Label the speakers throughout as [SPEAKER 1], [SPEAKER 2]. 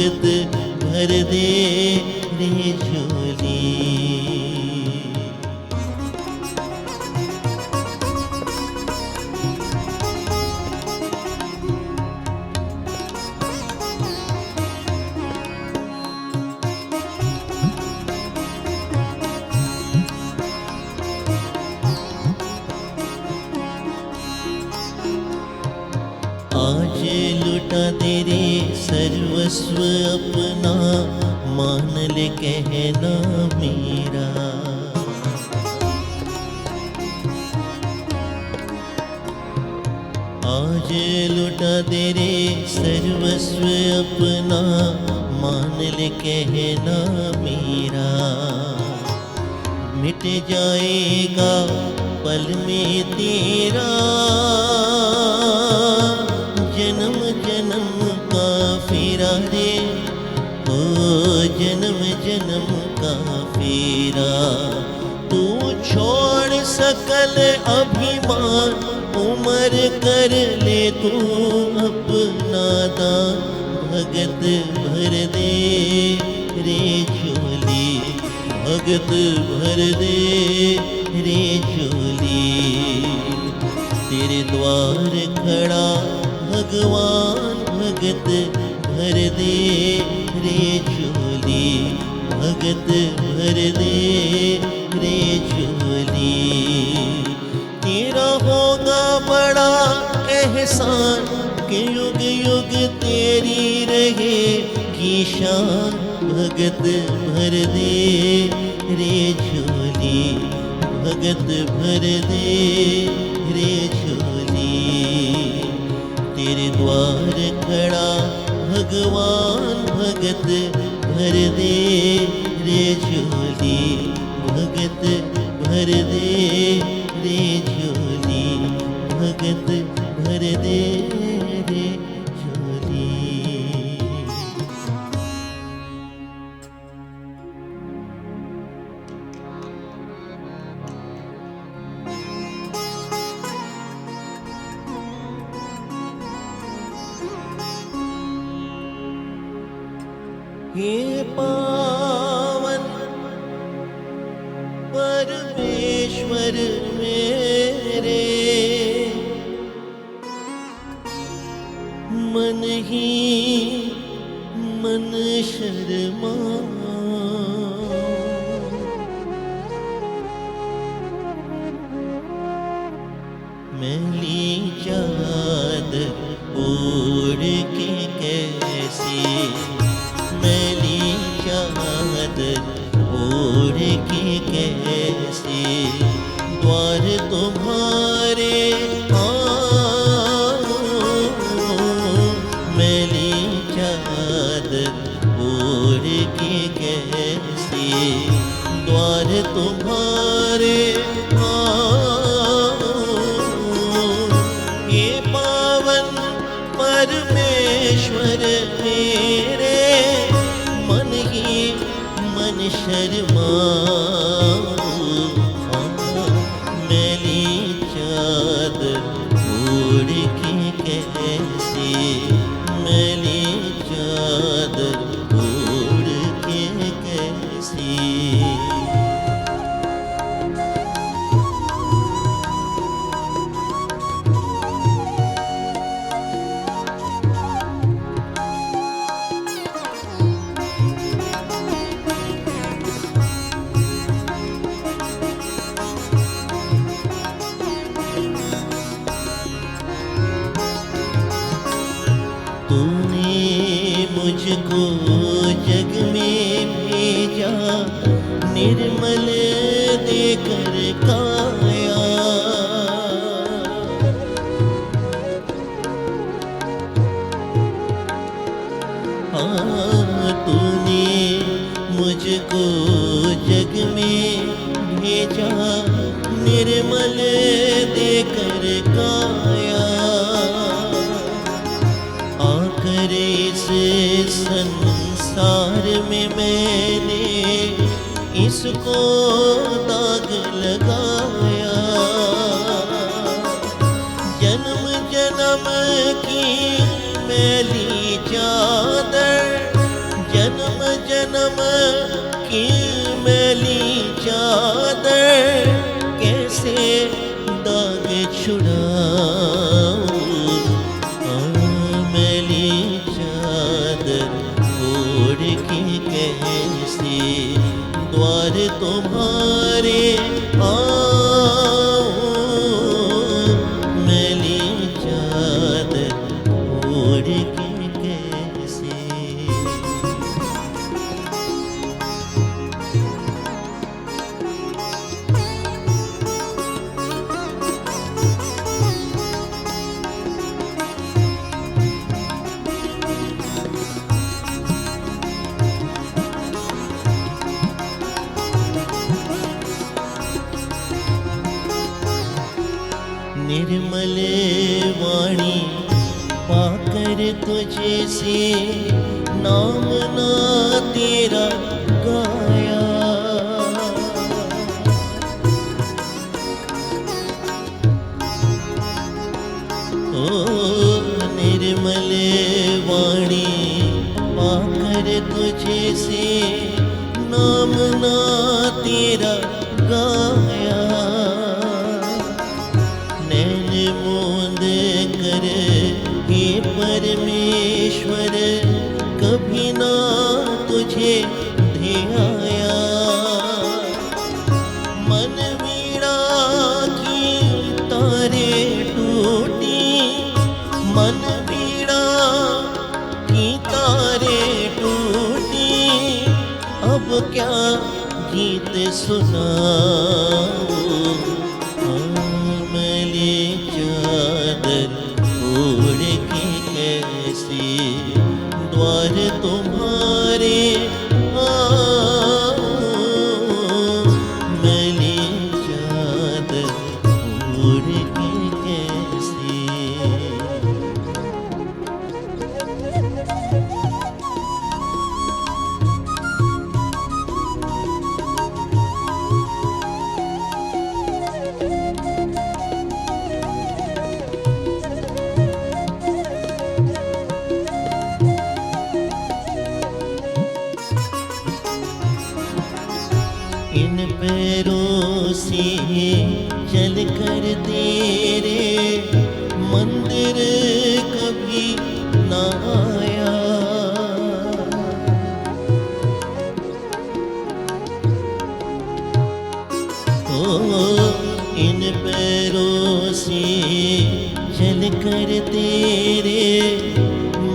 [SPEAKER 1] भगत भर दे रे झोली। आज लुटा दे रे सर्वस्व अपना, मान ले कहना मेरा। आज लुटा दे रे सर्वस्व अपना, मान ले कहना मेरा। मिट जाएगा पल में तेरा, जन्म जन्म का फेरा रे, ओ जन्म जन्म का फेरा। तू छोड़ सकल अभिमान, उम्र कर ले तू अपना दान। भगत भर दे रे झोली, भगत भर दे रे झोली। तेरे द्वार खड़ा भगवान, भगत भर दे रे झोली, भगत भर दे रे झोली। तेरा होगा बड़ा एहसान, कि युग युग तेरी रहे की शान। भगत भर दे रे झोली, भगत भर दे रे झोली। तेरे द्वार खड़ा भगवान, भगत भर दे रे झोली, भगत भर दे रे झोली, भगत भर दे रे झोली। हे पावन परमेश्वर मेरे, मन ही मन शर्मा। मैली चादर ओढ़ के कैसे, मैली चादर ओढ़ के कैसे द्वार तुम्हारे आऊं। मैली चादर ओढ़ के कैसे द्वार तुम्हारे आऊं। ये पावन परमेश्वर मेरे, मन ही मन शर्माऊं। मैली चादर ओढ़ के कैसे, मैली चादर ओढ़ के कैसे। तूने मुझको जग में भेजा, निर्मल देकर काया। हाँ तूने मुझको जग में भेजा, निर्मल देकर काया। आकर इस संसार में मैंने इसको दाग लगाया। जन्म जन्म की मैली चादर जन्म की मैली चादर कैसे दाग छुड़ाऊं। मैली चादर ओढ़ के कैसे द्वार तुम्हारे आऊं। मैली चादर ओढ़ के कैसे। निर्मल वाणी पाकर तुझे से नाम ना तेरा गाया। ओ निर्मल वाणी पाकर तुझे से नाम ना तेरा गाया। मूंद कर हे परमेश्वर कभी ना तुझे ध्याया। मन वीणा की तारे टूटी, मन वीणा की तारे टूटी, अब क्या गीत सुनाऊं। चादर ओढ़ के कैसे द्वार तुम्हारे आऊं। मैली चादर ओढ़ के कैसे। इन पैरों से चल कर तेरे मंदिर कभी ना आया। ओ इन पैरों से चल कर तेरे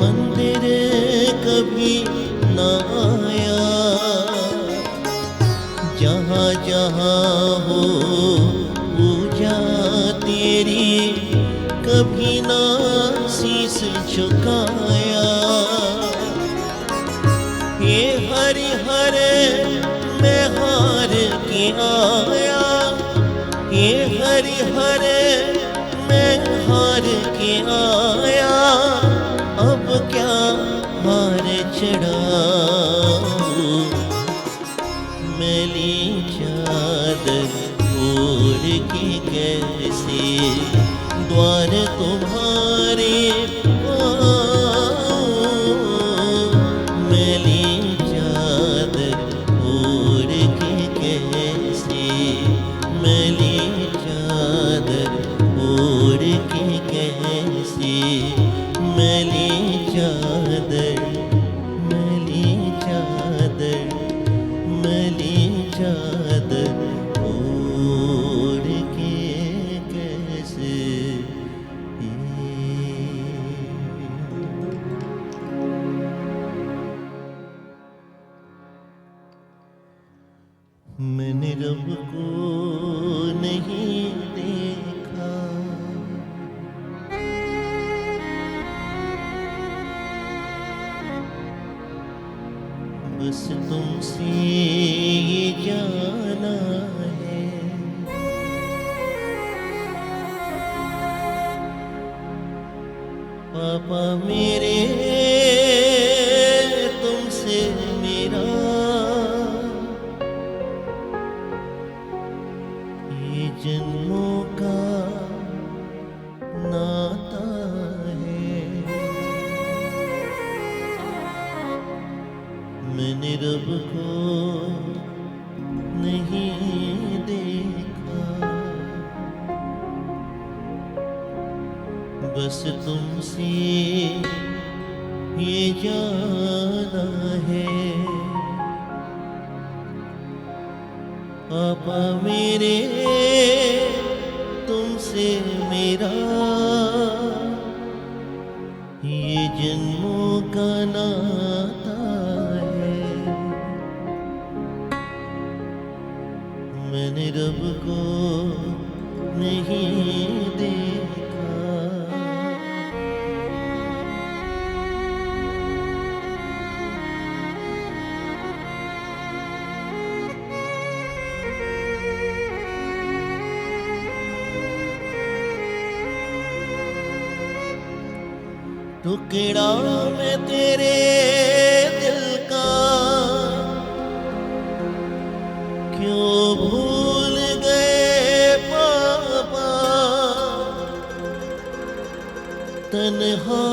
[SPEAKER 1] मंदिर कभी ना आया। जहाँ जहाँ हो पूजा तेरी कभी ना शीस झुकाया। ये हरि हरे मैं हार के आया। ये हरि हरे मैं हार के आया। अब क्या हार चढ़ाऊं। मैली चादर ओढ़ के कैसे द्वार तुम्हारे आऊं। मैली चादर ओढ़ के कैसे, मैली चादर ओढ़ के कैसे, मैली चादर, मैली चादर, मैली चादर ओढ़ के कैसे। मैंने रब को नहीं देखा, बस तुमसे ये जाना है। पापा मेरे तुमसे मेरा ये जन्मों का नाता है। मैंने रब को नहीं देखा, बस तुमसे ये जाना है। पापा मेरे तुमसे मेरा ये जन्मों का नाता है। मैंने रब को नहीं देखा। टुकड़ा में तेरे दिल का क्यों भूल गए पापा, तन्हा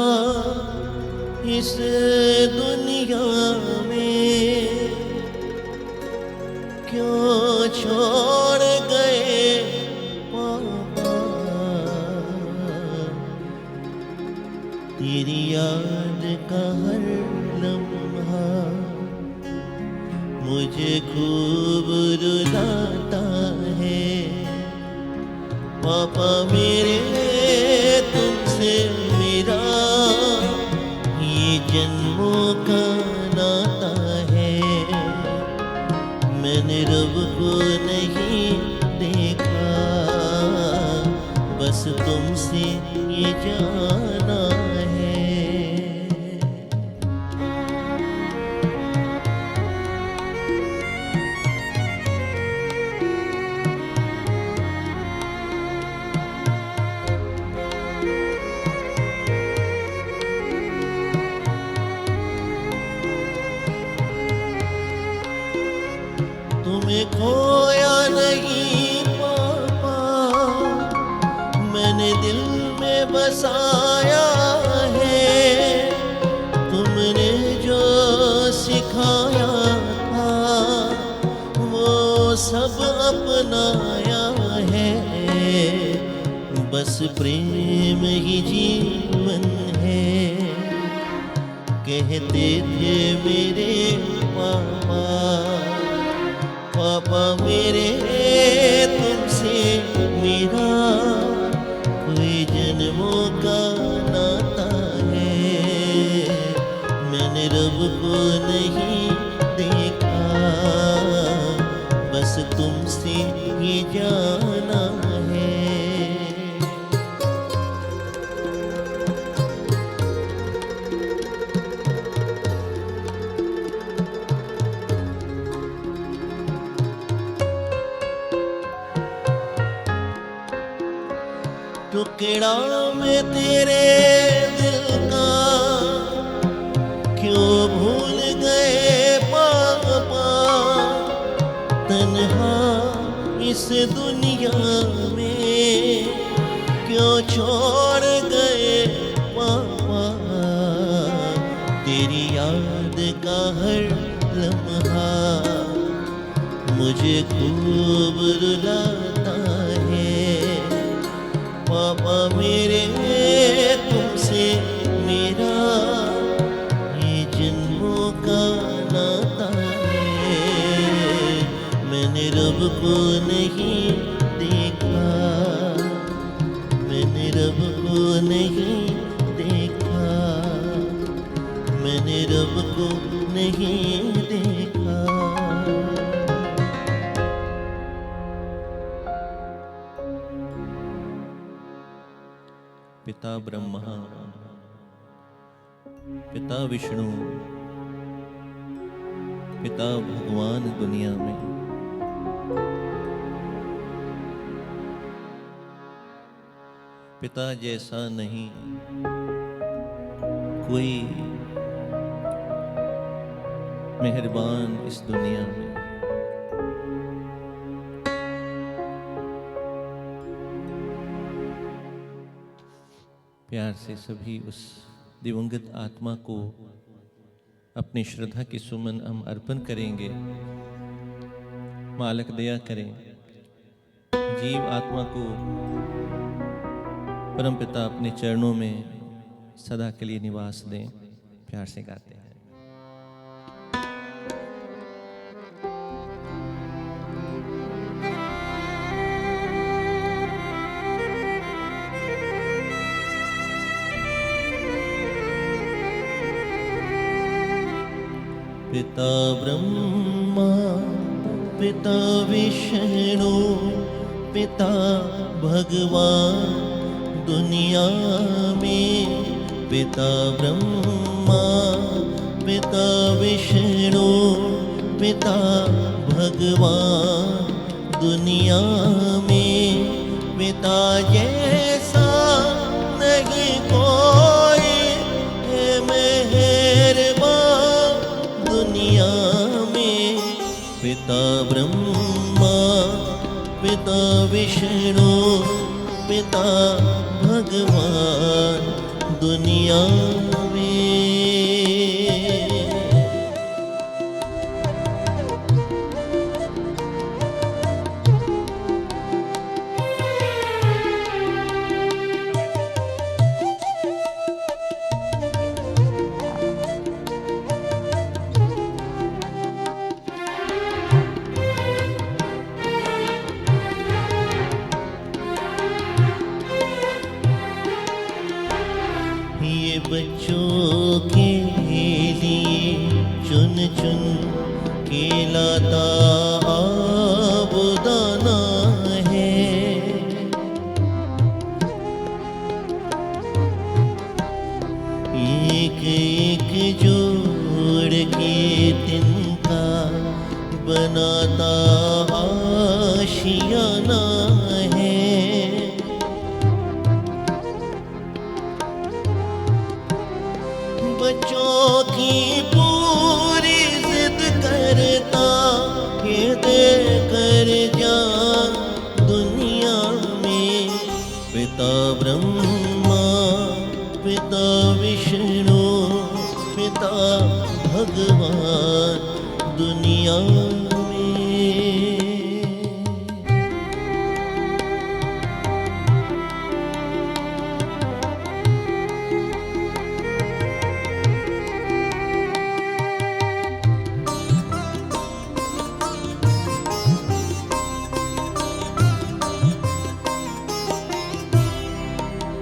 [SPEAKER 1] इस दुनिया में क्यों छोड़ गए पापा। तेरी याद का हर लम्हा मुझे खूब रुलाता है। पापा मेरे तुमसे मेरा ये जन्मों का नाता है। मैंने रब को नहीं देखा, बस तुमसे ये जाना है। तुम्हें खोया नहीं पापा, मैंने दिल में बसाया है। तुमने जो सिखाया था वो सब अपनाया है। बस प्रेम ही जीवन है, कहते थे मेरे पापा। पापा मेरे तुमसे मेरा कोई जन्मों का नाता है। मैंने रब को नहीं देखा, बस तुमसे ये जाना है। टुकड़ा में तेरे दिल का क्यों भूल गए पापा, तन्हा इस दुनिया में क्यों छोड़ गए पापा। तेरी याद का हर लम्हा मुझे खूब रुलाता है। पापा मेरे तुमसे मेरा ये जन्मों का नाता है। मैंने रब को नहीं देखा, मैंने रब को नहीं देखा, मैंने रब को नहीं देखा। पिता ब्रह्मा, पिता विष्णु, पिता भगवान दुनिया में, पिता जैसा नहीं कोई मेहरबान इस दुनिया में। प्यार से सभी उस दिवंगत आत्मा को अपनी श्रद्धा की सुमन हम अर्पण करेंगे। मालक दया करें, जीव आत्मा को परमपिता अपने चरणों में सदा के लिए निवास दें। प्यार से गाते हैं। पिता ब्रह्मा, पिता विष्णु, पिता भगवान दुनिया में। पिता ब्रह्मा, पिता विष्णु, पिता भगवान दुनिया में। पिता जैसा नहीं कोई है मेहरबान दुनिया में। पिता ब्रह्मा, पिता विष्णु, पिता भगवान दुनिया में। ये बच्चों के लिए चुन चुन के लाता आबुदाना है। एक एक जोड़ के तिनका बनाता आशियाना है। बच्चों की पूरी जिद करता ये देकर जा दुनिया में। पिता ब्रह्मा, पिता विष्णु, पिता भगवान दुनिया में।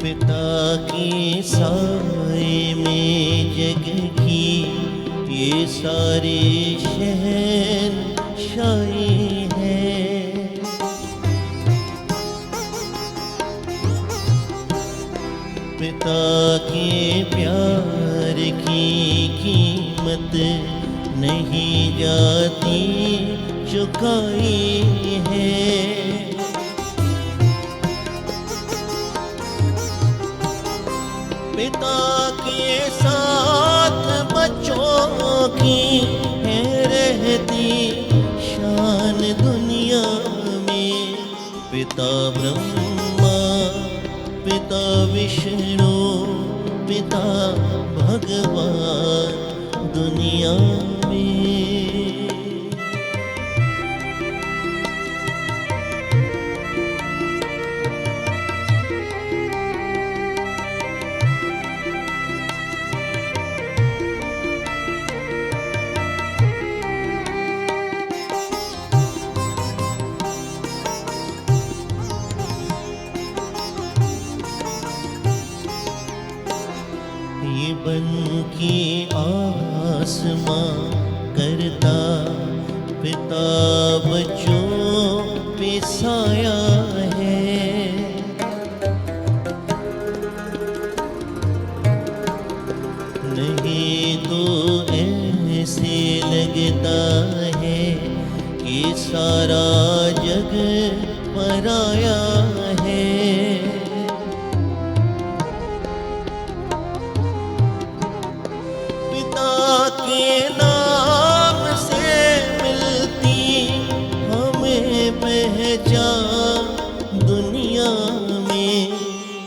[SPEAKER 1] पिता के साए में जग की ये सारे शहंशाही है। पिता के प्यार की कीमत नहीं जाती चुकाई है। पिता के साथ बच्चों की है रहती शान दुनिया में। पिता ब्रह्मा, पिता विष्णु, पिता भगवान दुनिया में। ये बन के आसमां करता पिता बच्चों पे साया है। नहीं तो ऐसे लगता है कि सारा जग पराया है। के नाम से मिलती हमें पहचान दुनिया में।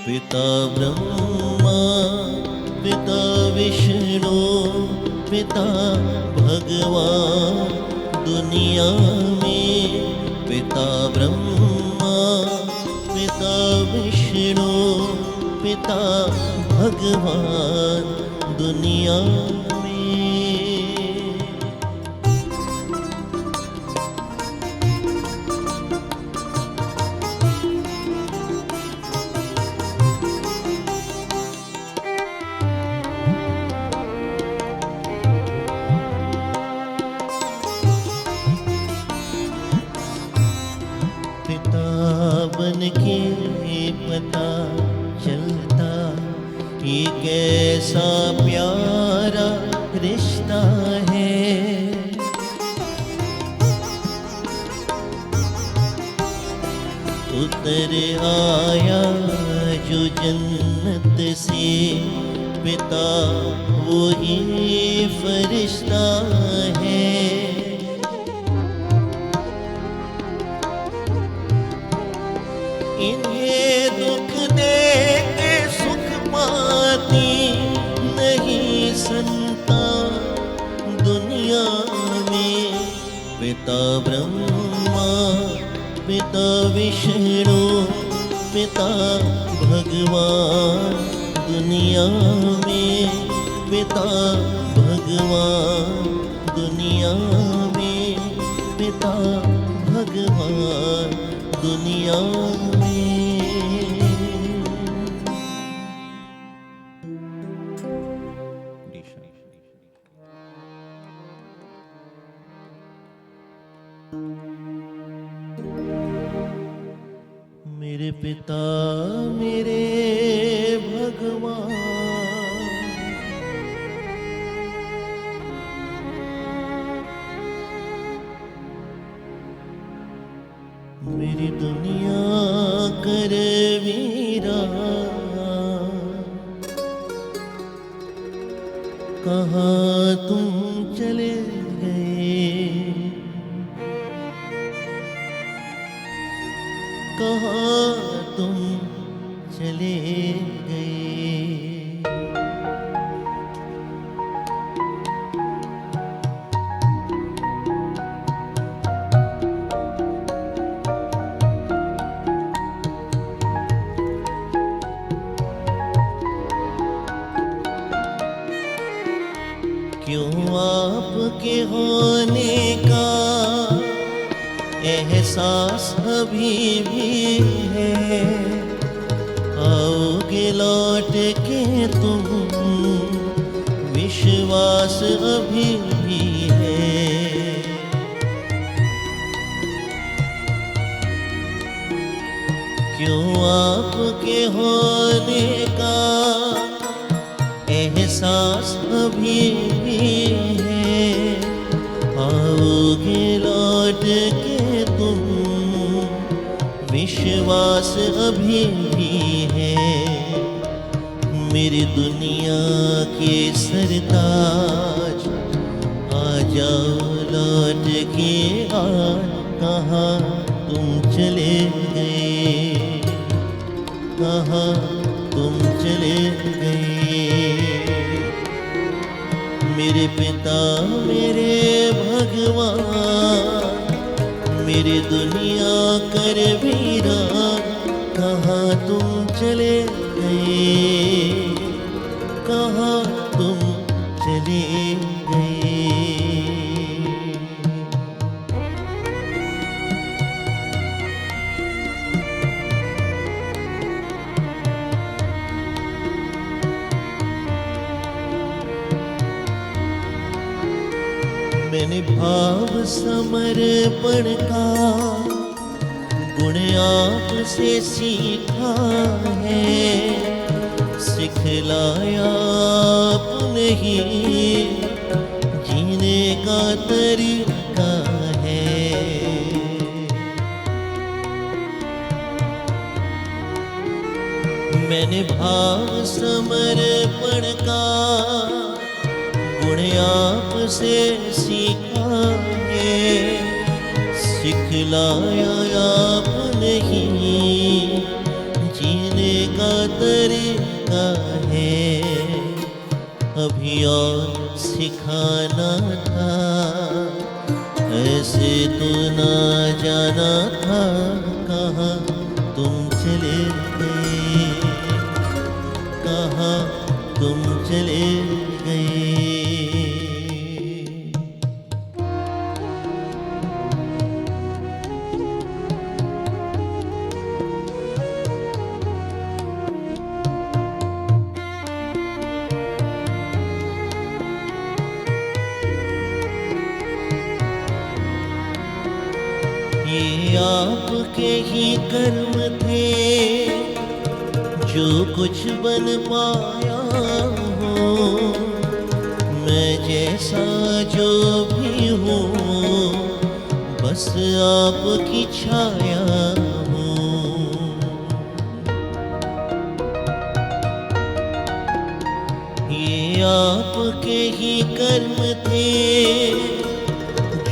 [SPEAKER 1] पिता ब्रह्मा, पिता विष्णु, पिता पिता भगवान दुनिया में, पिता ब्रह्मा पिता विष्णु पिता भगवान दुनिया में। पिता बन के पता चलता ये कैसा प्यारा रिश्ता है। उतर आया जो जन्नत से पिता वही फरिश्ता है। इन्हें दुख दे के सुख पाती नहीं संतान दुनिया में। पिता ब्रह्मा पिता विष्णु पिता भगवान दुनिया में, पिता भगवान दुनिया में, पिता भगवान दुनिया में। मेरे पिता मेरे भगवान, मेरी दुनिया कर वीरा, कहाँ तुम चले गए, कहाँ तुम चले गए। क्यों आपके होने का एहसास अभी भी है, आओगे लौट के तुम विश्वास अभी भी है। क्यों आपके होने का एहसास अभी भी है, आओगे लौट के तुम विश्वास अभी भी है। मेरी दुनिया के सरताज आ जाओ लौट के आज, कहाँ तुम चले गए, कहाँ तुम चले गए। मेरे पिता मेरे भगवान, मेरी दुनिया कर वीरा, कहाँ तुम चले गए, कहाँ तुम चले गए। मैंने भाव समर्पण का गुण आपसे सीखा है, सिखलाया आपने ही जीने का तरीका है। मैंने भाव समर्पण का गुण आपसे सीखा है, सिखलाया आपने ही जीने का तरीका है। अभी और सिखाना था, ऐसे तो ना जाना था, कहाँ तुम चले गए, कहाँ तुम चले गए। ये आपके ही कर्म थे, जो कुछ बन पाया हूँ, मैं जैसा जो भी हूँ, बस आपकी छाया हूँ। ये आपके ही कर्म थे,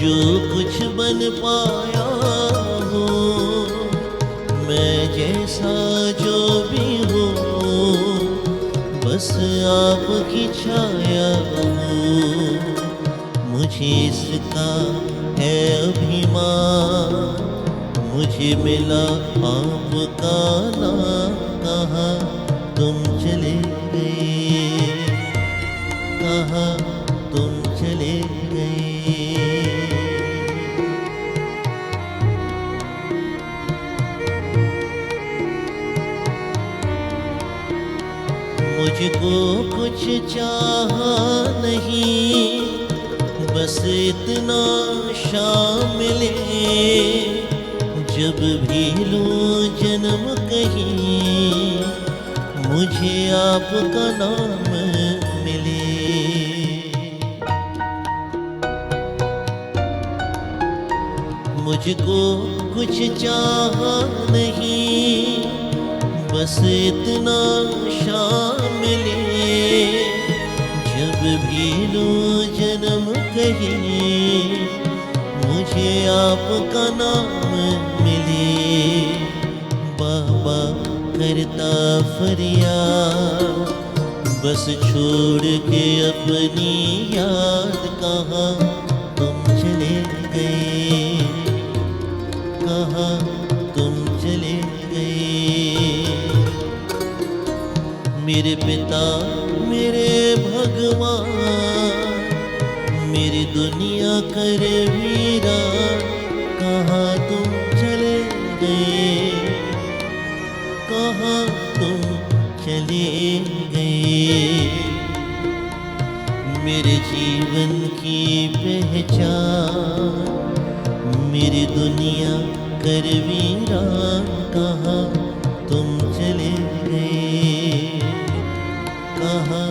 [SPEAKER 1] जो कुछ बन पाया हूँ, मैं जैसा जो भी हूँ, बस आपकी छाया हूँ। मुझे इसका है अभिमान, मुझे मिला आपका नाम, कहाँ तुम चले गए, कहाँ तुम चले गए। मुझको कुछ चाहा नहीं, बस इतना शामिल है, जब भी लूं जन्म कहीं, मुझे आपका नाम मिले। मुझको कुछ चाहा नहीं, बस इतना शामिल है, जब भी लूं जन्म कहीं, मुझे आपका नाम मिले। बाबा करता फरियाद, बस छोड़ के अपनी याद, कहाँ तुम चले गए, कहाँ तुम चले गए। मेरे पिता मेरे भगवान, मेरी दुनिया कर वीरा, कहाँ तुम चले गए, कहाँ तुम चले गए। मेरे जीवन की पहचान, मेरी दुनिया कर वीरा, कहाँ तुम चले गए, कहाँ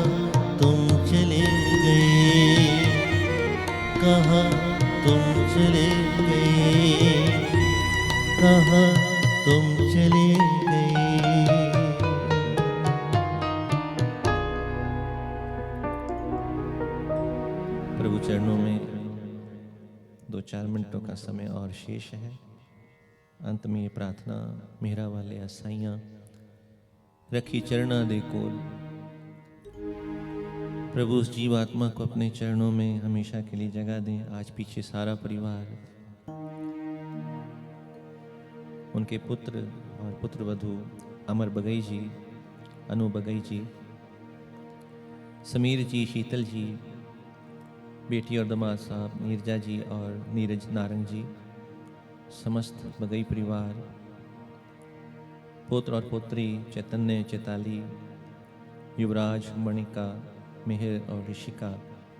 [SPEAKER 1] तुम चले गए, कहाँ तुम चले गए, कहाँ तुम चले गए। प्रभु चरणों में 2-4 मिनटों का समय और शेष है। अंत में ये प्रार्थना, मेरा वाले असाइयाँ रखी चरणा दे कोल। प्रभु उस जीवात्मा को अपने चरणों में हमेशा के लिए जगह दें। आज पीछे सारा परिवार, उनके पुत्र और पुत्रवधू अमर बगई जी, अनु बगई जी, समीर जी, शीतल जी, बेटी और दामाद साहब नीरजा जी और नीरज नारंग जी, समस्त बगई परिवार, पुत्र और पुत्री चैतन्य, चैताली, युवराज, मणिका, मिहिर और ऋषिका,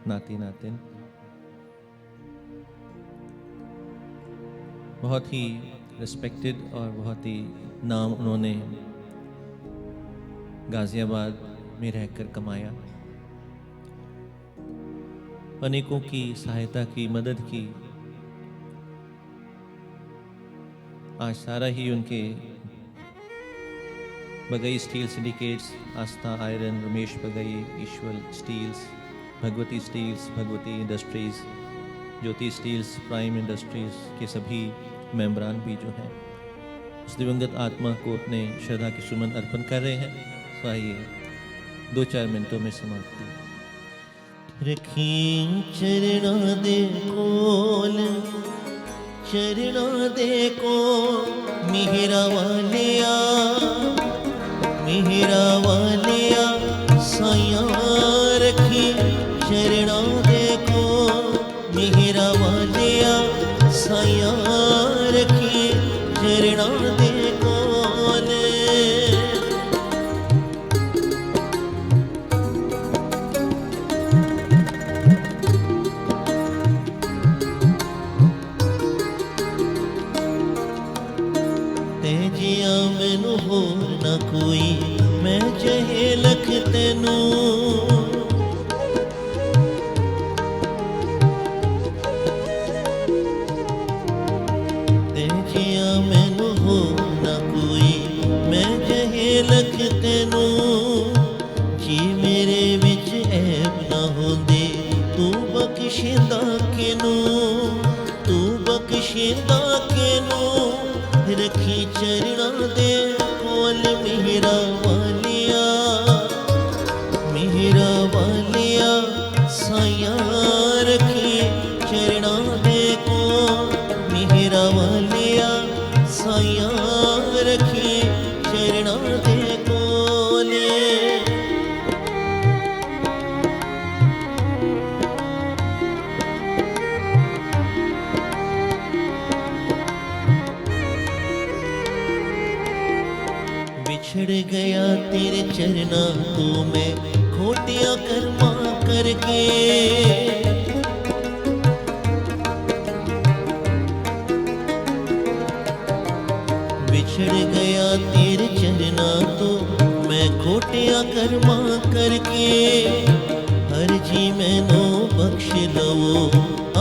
[SPEAKER 1] नाती नातिन, बहुत ही रिस्पेक्टेड और बहुत ही नाम उन्होंने गाजियाबाद में रहकर कमाया। अनेकों की सहायता की, मदद की। आज सारा ही उनके Bagai steel syndicates, Aastha iron, Ramesh Bagai, Ishwar steels, Bhagwati steels, Bhagwati industries, Jyoti steels, prime industries के सभी मेंबरान भी जो हैं, उस दिवंगत आत्मा को अपने श्रद्धा के सुमन अर्पण कर रहे हैं। तो आइए 2-4 मिनटों में समाप्ति। रखी चरणा दे कोल, चरणा दे कोल मेहरा वालिया, मेहरा वालिया साया रखी चरणा दे कोल, मेहरा वालिया साया रखी चरणा दे कोल। तेजिया मैनू होर ना कोई, मैं चाहे लख तेनू, तेजिया मैनू होर ना कोई, मैं चाहे लख तेनू। जी मेरे विच ऐब ना होंदे, तू बख्शिंदा किनू, तू बख्शिंदा किनू। रखी चरणा दे कोल मेहरा वालिया, मेहरा वालिया साया रखी चरणा दे कोल, मेहरा वालिया साया रखी चरणा दे कोल। बिछड़ गया तेरे चरना तो मैं खोटिया कर्मा करके, बिछड़ गया तेरे चरना तो मैं खोटिया कर्मा करके। हर जी मैनू बख्श लवो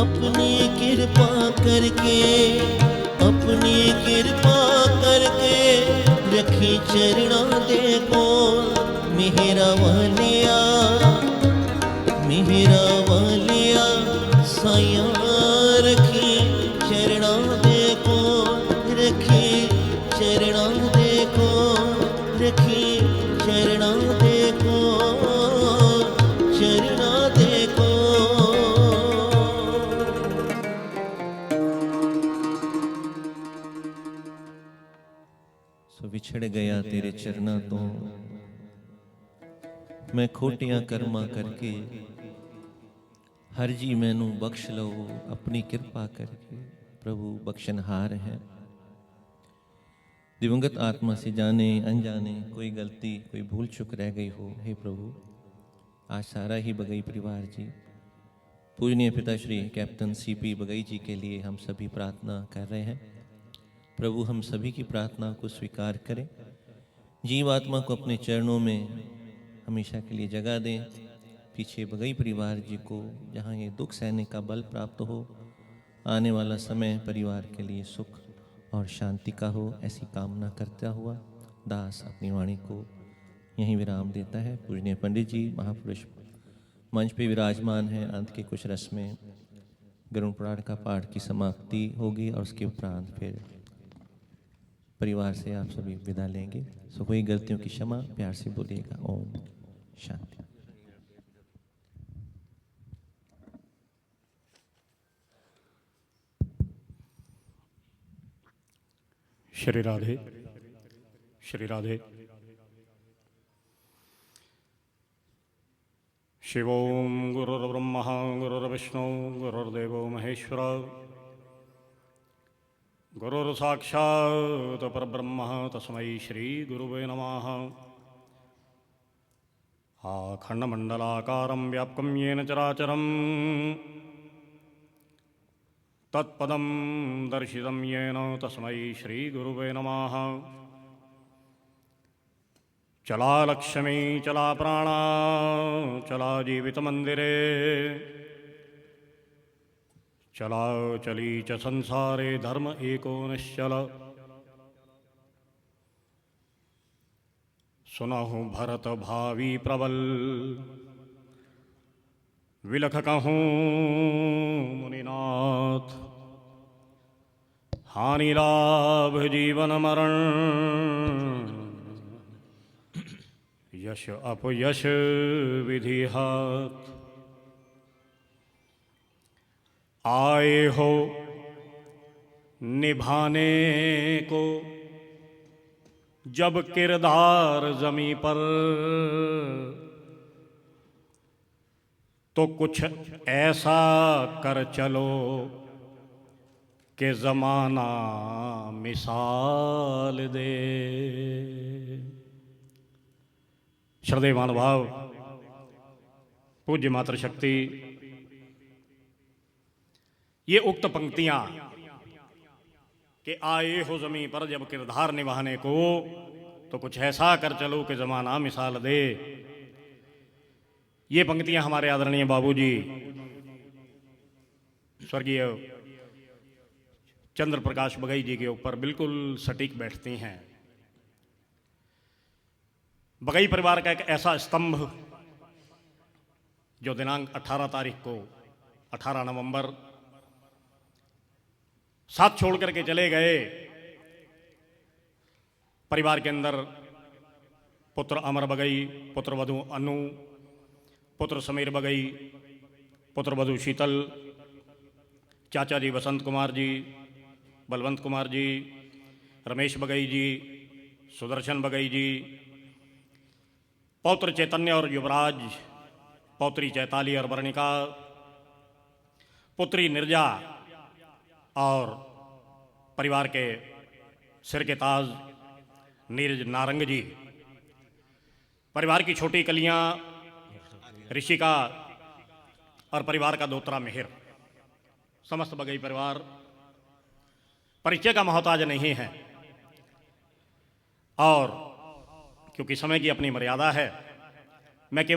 [SPEAKER 1] अपनी कृपा करके, अपनी कृपा करके। रखी चरणा दे कोल मेहरा वालिया, मेहरा वालिया साया रखी चरणा दे कोल, रखी चरणा दे कोल, रखी चरणा दे कोल, चरणा दे कोल। सो विछड़ गया तेरे चरना तो मैं खोटियां कर्मा करके। हर जी मैनू बख्श लो अपनी कृपा करके। प्रभु बख्शनहार है। दिवंगत आत्मा से जाने अनजाने कोई गलती कोई भूल चुक रह गई हो, हे प्रभु आज सारा ही बगई परिवार जी, पूजनीय पिता श्री कैप्टन सीपी बगई जी के लिए हम सभी प्रार्थना कर रहे हैं। प्रभु हम सभी की प्रार्थना को स्वीकार करें, जीव आत्मा को अपने चरणों में हमेशा के लिए जगह दें। पीछे बगई परिवार जी को जहाँ ये दुख सहने का बल प्राप्त हो, आने वाला समय परिवार के लिए सुख और शांति का हो, ऐसी कामना करता हुआ दास अपनी वाणी को यहीं विराम देता है। पूजनीय पंडित जी महापुरुष मंच पे विराजमान हैं। अंत के कुछ रस्में गरुड़ पुराण का पाठ की समाप्ति होगी और उसके उपरांत फिर परिवार से आप सभी विदा लेंगे। सो कोई गलतियों की क्षमा, प्यार से बोलिएगा। ओम शांति।
[SPEAKER 2] श्री राधे, श्री राधे। शिवों गुरुर्ब्रह्मा गुरुर्विष्णु गुरुर्देवो महेश्वर, गुरुर्साक्षात् परब्रह्म तस्मै श्री गुरुवे नमः। अखण्डमण्डलाकारं व्याप्तं येन चराचरं तत्पदं दर्शितं येन तस्मै श्री गुरुवे नमः। चला लक्ष्मी चला प्राणा चला जीवितमन्दिरे, चला चली च संसारे धर्म एको निश्चल। सुनहु भरत भावी प्रबल, विलख कहूँ मुनिनाथ। हानि लाभ जीवन मरण, यश अपयश विधि हाथ। आए हो निभाने को जब किरदार जमी पर, तो कुछ ऐसा कर चलो कि जमाना मिसाल दे। श्रद्धेय महानुभाव, पूज्य मातृशक्ति, ये उक्त पंक्तियां कि आए हो जमीन पर जब किरदार निभाने को, तो कुछ ऐसा कर चलो कि जमाना मिसाल दे, ये पंक्तियां हमारे आदरणीय बाबूजी स्वर्गीय चंद्र प्रकाश बगई जी के ऊपर बिल्कुल सटीक बैठती हैं। बगई परिवार का एक ऐसा स्तंभ जो दिनांक 18 तारीख को 18 नवंबर साथ छोड़ करके चले गए। परिवार के अंदर पुत्र अमर बगई, पुत्र वधु अनु, पुत्र समीर बगई, पुत्र वधु शीतल, चाचा जी वसंत कुमार जी, बलवंत कुमार जी, रमेश बगई जी, सुदर्शन बगई जी, पौत्र चैतन्य और युवराज, पौत्री चैताली और वर्णिका, पुत्री निर्जा और परिवार के सिर के ताज नीरज नारंग जी, परिवार की छोटी कलियां ऋषिका और परिवार का दोतरा मिहिर, समस्त बगई परिवार परिचय का मोहताज नहीं है। और क्योंकि समय की अपनी मर्यादा है,